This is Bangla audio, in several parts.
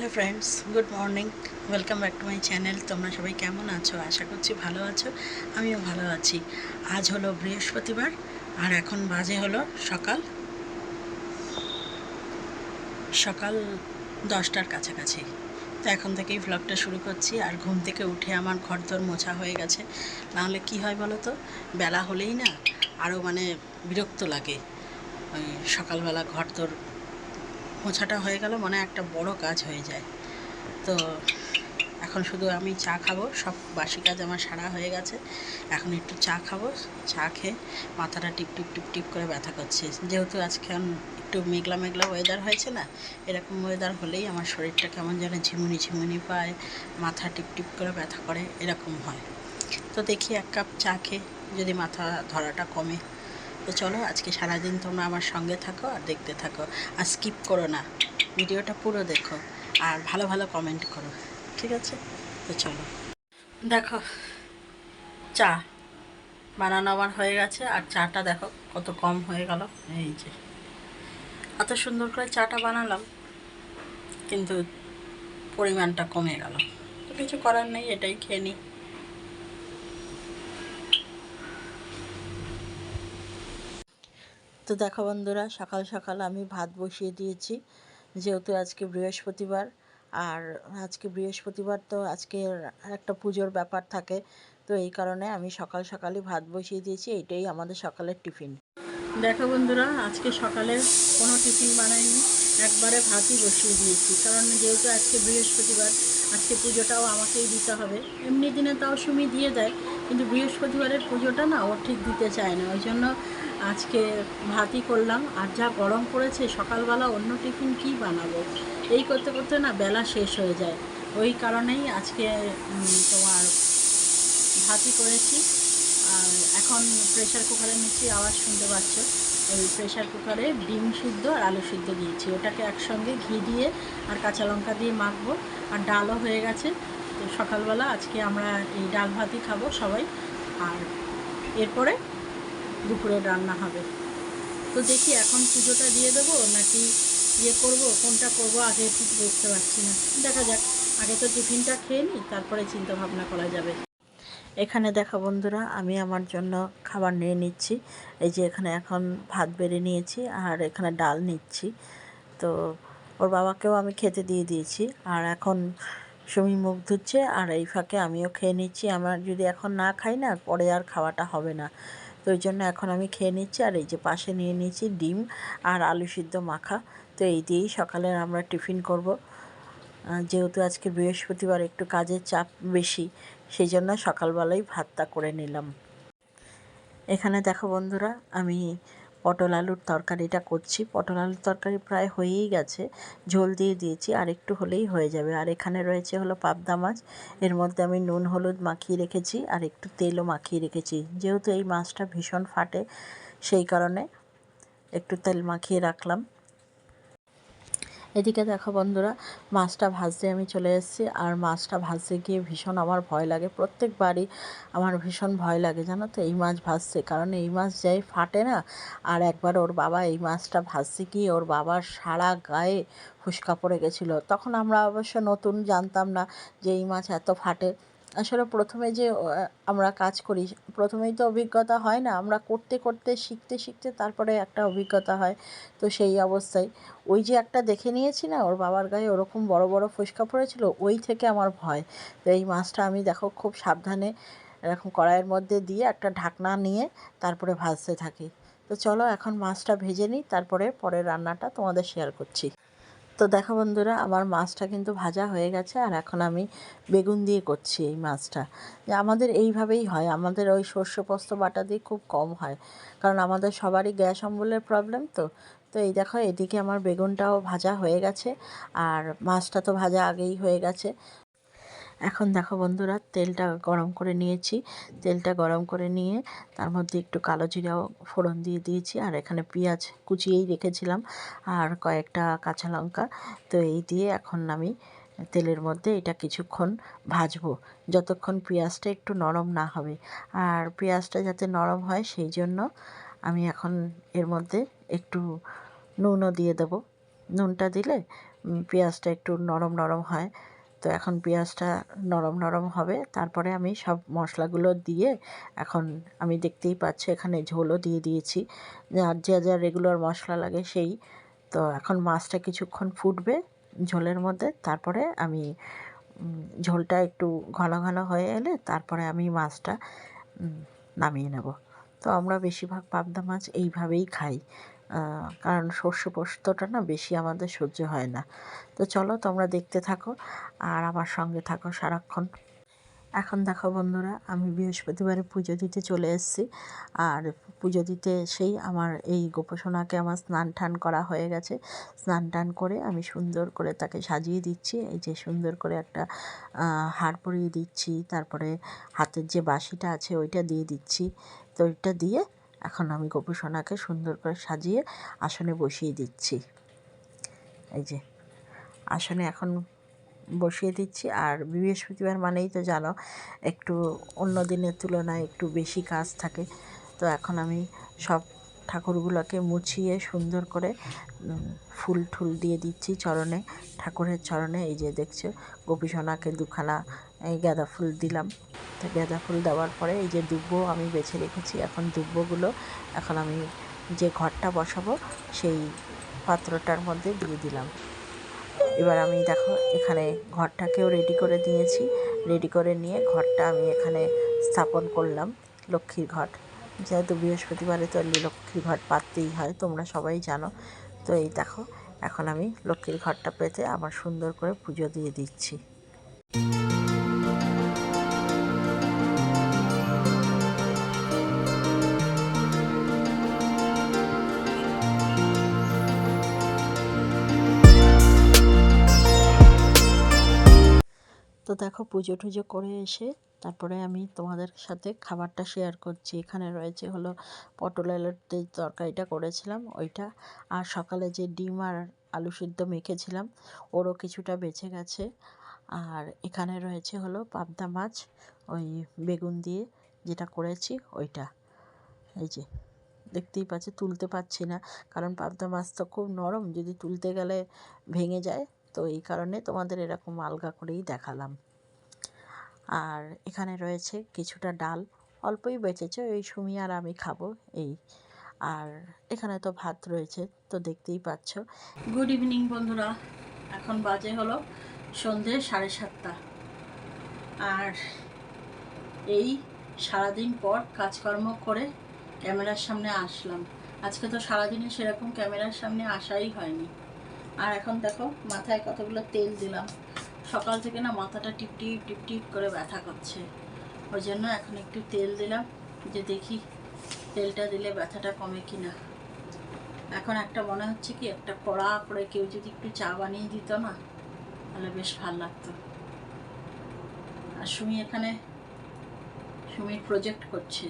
Hi friends, good morning. Welcome back to my channel. তোমরা সবাই কেমন আছো? আশা করছি ভালো আছো। আমিও ভালো আছি। আজ হলো বৃহস্পতিবার আর এখন বাজে হলো সকাল সকাল 10টার কাছাকাছি। তো এখন থেকেই ভ্লগটা শুরু করছি। আর ঘুম থেকে উঠে আমার ঘরদোর মোছা হয়ে গেছে। নাহলে কী হয় বলো তো, বেলা হলেই না আরও বিরক্ত লাগে। ওই সকালবেলা ঘরদোর মোছাটা হয়ে গেল মনে একটা বড় কাজ হয়ে যায়। তো এখন শুধু আমি চা খাবো, সব বাসি কাজ আমার সারা হয়ে গেছে। এখন একটু চা খাবো। চা খেয়ে মাথাটা টিপ টিপ টিপ টিপ করে ব্যথা করছে, যেহেতু আজকে একটু মেঘলা মেঘলা ওয়েদার হয়েছে না। এরকম ওয়েদার হলেই আমার শরীরটা কেমন যেন ঝিমুনি ঝিমুনি পায়, মাথা টিপ টিপ করে ব্যথা করে, এরকম হয়। তো দেখি এক কাপ চা খেয়ে যদি মাথা ধরাটা কমে। তো চলো, আজকে সারাদিন তোমরা আমার সঙ্গে থাকো আর দেখতে থাকো, আর স্কিপ করো না, ভিডিওটা পুরো দেখো আর ভালো ভালো কমেন্ট করো, ঠিক আছে? তো চলো, দেখো চা বানানো আমার হয়ে গেছে। আর চাটা দেখো কত কম হয়ে গেল। এই যে এত সুন্দর করে চাটা বানালাম, কিন্তু পরিমাণটা কমে গেল। তো কিছু করার নেই, এটাই খেয়ে নিই। তো দেখো বন্ধুরা, সকাল সকাল আমি ভাত বসিয়ে দিয়েছি, যেহেতু আজকে বৃহস্পতিবার। আর আজকে বৃহস্পতিবার তো আজকে একটা পুজোর ব্যাপার থাকে, তো এই কারণে আমি সকাল সকালই ভাত বসিয়ে দিয়েছি। এইটাই আমাদের সকালের টিফিন। দেখো বন্ধুরা, আজকে সকালে কোনো টিফিন বানাইনি, একবারে ভাতই বসিয়ে দিয়েছি। কারণ যেহেতু আজকে বৃহস্পতিবার, আজকে পুজোটাও আমাকেই দিতে হবে। এমনি দিনে তাও সুমি দিয়ে দেয়, কিন্তু বৃহস্পতিবারের পুজোটা না ও ঠিক দিতে চায় না। ওই জন্য আজকে ভাতই করলাম। আর যা গরম পড়েছে, সকালবেলা অন্য টিফিন কী বানাবো, এই করতে করতে না বেলা শেষ হয়ে যায়। ওই কারণেই আজকে তোমার ভাতই করেছি। আর এখন প্রেশার কুকারে নিশ্চয়ই আওয়াজ শুনতে পাচ্ছ। ওই প্রেশার কুকারে ডিম সিদ্ধ আর আলু সিদ্ধ দিয়েছি, ওটাকে একসঙ্গে ঘি দিয়ে আর কাঁচা লঙ্কা দিয়ে মাখবো। আর ডালও হয়ে গেছে। তো সকালবেলা আজকে আমরা এই ডাল ভাতই খাবো সবাই। আর এরপরে দুপুরে রান্না হবে। তো দেখি এখন পুজোটা দিয়ে দেবো নাকি করবো, কোনটা করবো আগে ঠিক বুঝতে পারছি না। দেখা যাক, আগে তো টিফিনটা খেয়ে নিই, তারপরে চিন্তা ভাবনা করা যাবে। এখানে দেখো বন্ধুরা, আমি আমার জন্য খাবার নিয়ে নিচ্ছি। এই যে এখানে এখন ভাত বেড়ে নিয়েছি আর এখানে ডাল নিচ্ছি। তো ওর বাবাকেও আমি খেতে দিয়ে দিয়েছি। আর এখন সুমি মুখ ধুচ্ছে আর এই ফাঁকে আমিও খেয়ে নিচ্ছি। আমার যদি এখন না খাই না, পরে আর খাওয়াটা হবে না। তো ওই জন্য এখন আমি খেয়ে নিচ্ছি। আর এই যে পাশে নিয়ে নিয়েছি ডিম আর আলু সিদ্ধ মাখা। তো এই দিয়েই সকালে আমরা টিফিন করব। যেহেতু আজকে বৃহস্পতিবার, একটু কাজের চাপ বেশি, সেই জন্য সকালবেলায় ভাতটা করে নিলাম। এখানে দেখো বন্ধুরা, আমি পটল আলুর তরকারিটা করছি। পটল আলুর তরকারি প্রায় হয়েই গেছে, ঝোল দিয়ে দিয়েছি, আর একটু হলেই হয়ে যাবে। আর এখানে রয়েছে হলো পাবদা মাছ। এর মধ্যে আমি নুন হলুদ মাখিয়ে রেখেছি আর একটু তেলও মাখিয়ে রেখেছি। যেহেতু এই মাছটা ভীষণ ফাটে, সেই কারণে একটু তেল মাখিয়ে রাখলাম। এদিকে দেখো বন্ধুরা, মাছটা ভাজতে আমি চলে এসেছি। আর মাছটা ভাজতে গিয়ে ভীষণ আমার ভয় লাগে, প্রত্যেকবারই আমার ভীষণ ভয় লাগে জানো তো এই মাছ ভাজতে। কারণ এই মাছ যাই ফাটে না। আর একবার ওর বাবা এই মাছটা ভাজতে গিয়ে ওর বাবার সারা গায়ে ফুসকা পড়ে গেছিলো। তখন আমরা অবশ্য নতুন, জানতাম না যে এই মাছ এত ফাটে। আসলে প্রথমে যে আমরা কাজ করি, প্রথমেই তো অভিজ্ঞতা হয় না, আমরা করতে করতে শিখতে শিখতে তারপরে একটা অভিজ্ঞতা হয়। তো সেই অবস্থায় ওই যে একটা দেখে নিয়েছি না, ওর বাবার গায়ে ওরকম বড় বড় ফোসকা পড়েছিল, ওই থেকে আমার ভয়। তো এই মাছটা আমি দেখো খুব সাবধানে এরকম কড়াইয়ের মধ্যে দিয়ে একটা ঢাকনা নিয়ে তারপরে ভাজতে থাকি। তো চলো এখন মাছটা ভেজে নিই, তারপরে পরের রান্নাটা তোমাদের শেয়ার করছি। তো দেখো বন্ধুরা, আমার মাছটা কিন্তু ভাজা হয়ে গেছে। আর এখন আমি বেগুন দিয়ে করছি এই মাছটা। যে আমাদের এইভাবেই হয়, আমাদের ওই সর্ষে পোস্ত বাটা দিয়ে খুব কম হয়, কারণ আমাদের সবারই গ্যাস অম্বলের প্রবলেম। তো তো এই দেখো, এদিকে আমার বেগুনটাও ভাজা হয়ে গেছে আর মাছটা তো ভাজা আগেই হয়ে গেছে। এখন দেখো বন্ধুরা, তেলটা গরম করে নিয়েছি। তেলটা গরম করে নিয়ে তার মধ্যে একটু কালো জিরাও ফোড়ন দিয়ে দিয়েছি। আর এখানে পেঁয়াজ কুচিয়েই রেখেছিলাম আর কয়েকটা কাঁচা লঙ্কা। তো এই দিয়ে এখন আমি তেলের মধ্যে এটা কিছুক্ষণ ভাজবো, যতক্ষণ পেঁয়াজটা একটু নরম না হবে। আর পেঁয়াজটা যাতে নরম হয়, সেই জন্য আমি এখন এর মধ্যে একটু নুনও দিয়ে দেবো। নুনটা দিলে পেঁয়াজটা একটু নরম নরম হয়। তো এখন পেঁয়াজটা নরম নরম হবে, তারপরে আমি সব মশলাগুলো দিয়ে এখন আমি দেখতেই পাচ্ছি এখানে ঝোলও দিয়ে দিয়েছি, আর যা যা রেগুলার মশলা লাগে সেই। তো এখন মাছটা কিছুক্ষণ ফুটবে ঝোলের মধ্যে, তারপরে আমি ঝোলটা একটু ঘন ঘন হয়ে এলে তারপরে আমি মাছটা নামিয়ে নেব। তো আমরা বেশিরভাগ পাবদা মাছ এইভাবেই খাই, কারণ সর্ষে পোস্তটা না বেশি আমাদের সহ্য হয় না। তো চলো তোমরা দেখতে থাকো আর আমার সঙ্গে থাকো সারাক্ষণ। এখন দেখো বন্ধুরা, আমি বৃহস্পতিবারে পুজো দিতে চলে এসেছি। আর পুজো দিতে এসেই আমার এই গোপসোনাকে আমার স্নান টান করা হয়ে গেছে। স্নান টান করে আমি সুন্দর করে তাকে সাজিয়ে দিচ্ছি। এই যে সুন্দর করে একটা হার পরিয়ে দিচ্ছি, তারপরে হাতের যে বাঁশিটা আছে ওইটা দিয়ে দিচ্ছি। তো ওইটা দিয়ে এখন আমি গোপসোনাকে সুন্দর করে সাজিয়ে আসনে বসিয়ে দিচ্ছি। এই যে আসনে এখন বসিয়ে দিচ্ছি। আর বৃহস্পতিবার মানেই তো জানো একটু অন্য দিনের তুলনায় একটু বেশি কাজ থাকে। তো এখন আমি সব ঠাকুরগুলোকে মুছিয়ে সুন্দর করে ফুল ঠুল দিয়ে দিচ্ছি চরণে, ঠাকুরের চরণে। এই যে দেখছো গোপীসোনাকে দুখানা গাঁদা ফুল দিলাম। তো গাঁদা ফুল দেওয়ার পরে এই যে দুব্বো আমি বেছে রেখেছি, এখন দুব্বোগুলো এখন আমি যে ঘরটা বসাবো সেই পাত্রটার মধ্যে দিয়ে দিলাম। এবার আমি দেখো এখানে ঘরটাকেও রেডি করে দিয়েছি। রেডি করে নিয়ে ঘরটা আমি এখানে স্থাপন করলাম, লক্ষ্মীর ঘট। যেহেতু বৃহস্পতিবারে তো লক্ষ্মীর ঘট পাততেই হয়, তোমরা সবাই জানো। তো এই দেখো এখন আমি লক্ষ্মীর ঘরটা পেতে আবার সুন্দর করে পুজো দিয়ে দিচ্ছি। তো দেখো পুজো টুজো করে এসে তারপরে আমি তোমাদের সাথে খাবারটা শেয়ার করছি। এখানে রয়েছে হলো পটল আলুর যে তরকারিটা করেছিলাম ওইটা, আর সকালে যে ডিম আর আলু সিদ্ধ মেখেছিলাম ওরও কিছুটা বেঁচে গেছে। আর এখানে রয়েছে হলো পাবদা মাছ ওই বেগুন দিয়ে যেটা করেছি ওইটা। এই যে দেখতেই পাচ্ছি, তুলতে পারছি না কারণ পাবদা মাছ তো খুব নরম, যদি তুলতে গেলে ভেঙে যায়। তো এই কারণে তোমাদের এরকম আলগা করেই দেখালাম। আর এখানে রয়েছে কিছুটা ডাল, অল্পই বেঁচেছে, ওই সুমি আর আমি খাবো এই। আর এখানে তো ভাত রয়েছে, তো দেখতেই পাচ্ছ। গুড ইভিনিং বন্ধুরা, এখন বাজে হলো সন্ধে 7:30। আর এই সারাদিন পর কাজকর্ম করে ক্যামেরার সামনে আসলাম। আজকে তো সারাদিনে সেরকম ক্যামেরার সামনে আসাই হয়নি। আর এখন দেখো মাথায় কতগুলো তেল দিলাম। সকাল থেকে না মাথাটা টিপটিপ টিপটিপ করে ব্যথা করছে, ওই জন্য এখন একটু তেল দিলাম, যে দেখি তেলটা দিলে ব্যথাটা কমে কিনা। এখন একটা মনে হচ্ছে কি একটা কড়া করে কেউ যদি একটু চা বানিয়ে দিত না তাহলে বেশ ভালো লাগতো। আর সুমির প্রজেক্ট করছে,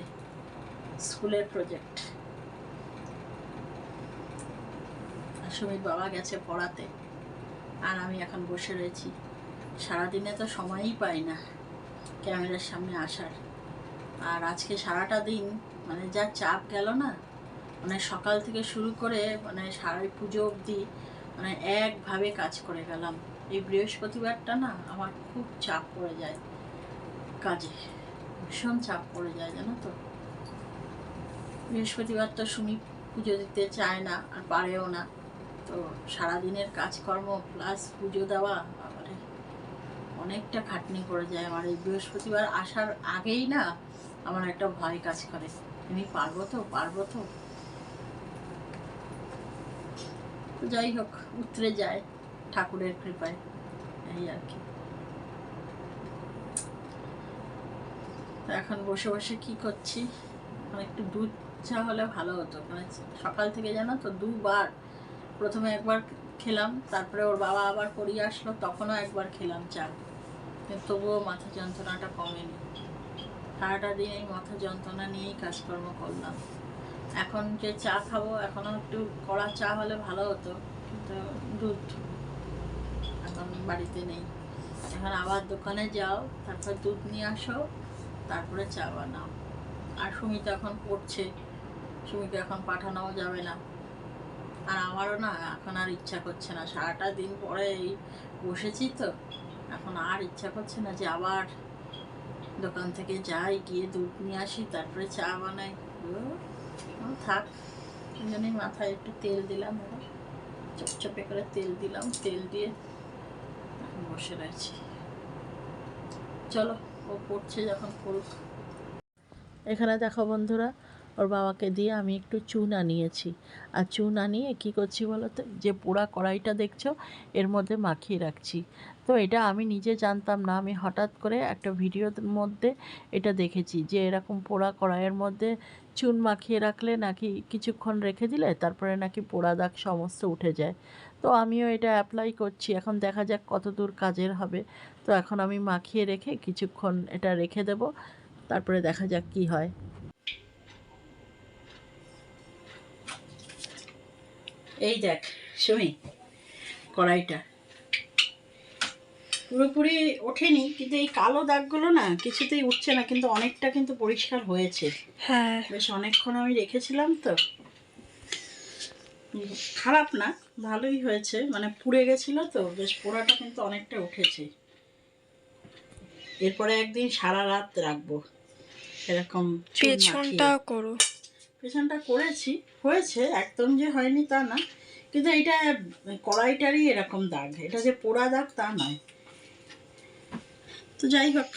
স্কুলের প্রজেক্ট। আর সুমির বাবা গেছে পড়াতে, আর আমি এখন বসে রয়েছি। সারাদিনে তো সময়ই পাই না ক্যামেরার সামনে আসার। আর আজকে সারাটা দিন মানে যা চাপ গেল না, মানে সকাল থেকে শুরু করে মানে সারা পুজো অবধি মানে একভাবে কাজ করে গেলাম। এই বৃহস্পতিবারটা না আমার খুব চাপ পড়ে যায় কাজে, ভীষণ চাপ পড়ে যায় জানো তো। বৃহস্পতিবার তো সুমি পুজো দিতে চায় না আর পারেও না, তো সারাদিনের কাজকর্ম প্লাস পুজো দেওয়া আবার অনেকটা খাটনি পড়ে যায় আমার। এই বৃহস্পতিবার আসার আগেই না আমার একটা ভয় কাজ করে, আমি পারবো তো। তো যাই হোক, উতরে যায় ঠাকুরের কৃপায়, এই আর কি। তো এখন বসে বসে কি করছি, মানে একটু দুধ চা হলে ভালো হতো। মানে সকাল থেকে জানো তো দুবার, প্রথমে একবার খেলাম, তারপরে ওর বাবা আবার পড়িয়ে আসলো তখনও একবার খেলাম চা, কিন্তু তবুও মাথা যন্ত্রণাটা কমেনি। সারাটা দিন এই মাথা যন্ত্রণা নিয়েই কাজকর্ম করলাম। এখন যে চা খাবো এখনও একটু কড়া চা হলে ভালো হতো, কিন্তু দুধ এখন বাড়িতে নেই। এখন আবার দোকানে যাও, তারপর দুধ নিয়ে আসো, তারপরে চা বানাও। আর সুমি তো এখন পড়ছে, সুমিকে এখন পাঠানোও যাবে না, আর আমারও না এখন আর ইচ্ছা করছে না, সারাটা দিন পরে এই বসেছি তো, এখন আর ইচ্ছা করছে না যে আবার দোকান থেকে যাই, গিয়ে দুধ নিয়ে আসি, তারপরে চা বানাই। থাক, ওই জন্যই মাথায় একটু তেল দিলাম, চপচপে করে তেল দিলাম, তেল দিয়ে এখন বসে রয়েছি। চলো, ও পড়ছে যখন পড়ুক। এখানে দেখো বন্ধুরা, ওর বাবাকে দিয়ে আমি একটু চুন আনিয়েছি। আর চুন আনিয়ে কী করছি বলো তো, যে পোড়া কড়াইটা দেখছো এর মধ্যে মাখিয়ে রাখছি। তো এটা আমি নিজে জানতাম না, আমি হঠাৎ করে একটা ভিডিওর মধ্যে এটা দেখেছি যে এরকম পোড়া কড়াইয়ের মধ্যে চুন মাখিয়ে রাখলে নাকি কিছুক্ষণ রেখে দিলে তারপরে নাকি পোড়া দাগ সমস্ত উঠে যায়। তো আমিও এটা অ্যাপ্লাই করছি, এখন দেখা যাক কত দূর কাজের হবে। তো এখন আমি মাখিয়ে রেখে কিছুক্ষণ এটা রেখে দেব, তারপরে দেখা যাক কি হয়। এই দেখ সুমি, কড়াইটা পুরোপুরি ওঠেনি, কিন্তু এই কালো দাগগুলো না কিছুতেই উঠছে না, কিন্তু অনেকটা কিন্তু পরিষ্কার হয়েছে। হ্যাঁ, বেশ অনেকক্ষণ আমি রেখেছিলাম তো, খারাপ না, ভালোই হয়েছে, মানে পুড়ে গেছিলো তো, বেশ পোড়াটা কিন্তু অনেকটা উঠেছে। এরপরে একদিন সারা রাত রাখবো এরকম। পেছনটা করো। পেছনটা করেছি, হয়েছে, একদম যে হয়নি তা না, কিন্তু এটা কড়াইটারই এরকম দাগ, এটা যে পোড়া দাগ তা নয়। তো যাই হোক,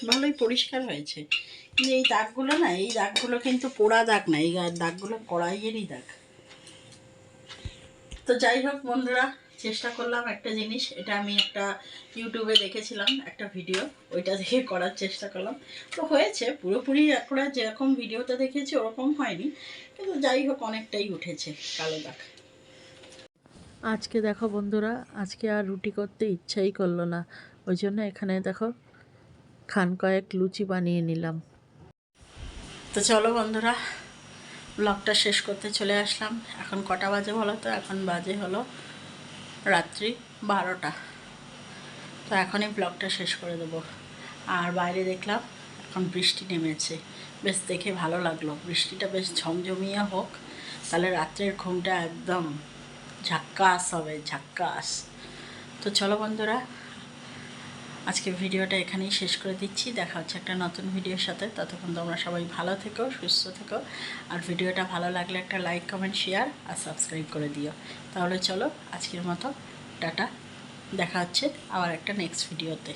ভালোই পরিষ্কার হয়েছে। কিন্তু এই দাগগুলো না, এই দাগগুলো কিন্তু পোড়া দাগ না, এই দাগগুলো কড়াইয়েরই দাগ। তো যাই হোক বন্ধুরা, চেষ্টা করলাম একটা জিনিস, এটা আমি একটা ইউটিউবে দেখেছিলাম একটা ভিডিও, ওইটা দেখে করার চেষ্টা করলাম। তো হয়েছে, পুরোপুরি এখন যেরকম ভিডিওতে দেখেছি ওরকম হয়নি, কিন্তু যাই হোক অনেকটাই উঠেছে কালো দাগ। আজকে দেখো বন্ধুরা, আজকে আর রুটি করতে ইচ্ছাই করলো না, ওই জন্য এখানে দেখো খান কয়েক লুচি বানিয়ে নিলাম। তো চলো বন্ধুরা, ব্লগটা শেষ করতে চলে আসলাম। এখন কটা বাজে বলো তো? এখন বাজে হলো রাত্রি 12টা। তো এখনই ব্লগটা শেষ করে দেবো। আর বাইরে দেখলাম এখন বৃষ্টি নেমেছে, বেশ দেখে ভালো লাগলো। বৃষ্টিটা বেশ ঝমঝমিয়ে হোক, তাহলে রাত্রের ঘুমটা একদম ঝাক্কাস হবে, ঝাক্কাস। তো চলো বন্ধুরা, আজকে ভিডিওটা এখানেই শেষ করে দিচ্ছি। দেখা হচ্ছে একটা নতুন ভিডিওর সাথে। ততক্ষণ তোমরা সবাই ভালো থেকো, সুস্থ থেকো। আর ভিডিওটা ভালো লাগলে একটা লাইক, কমেন্ট, শেয়ার আর সাবস্ক্রাইব করে দিও। তাহলে চলো আজকের মতো টাটা, দেখা হচ্ছে আবার একটা নেক্সট ভিডিওতে।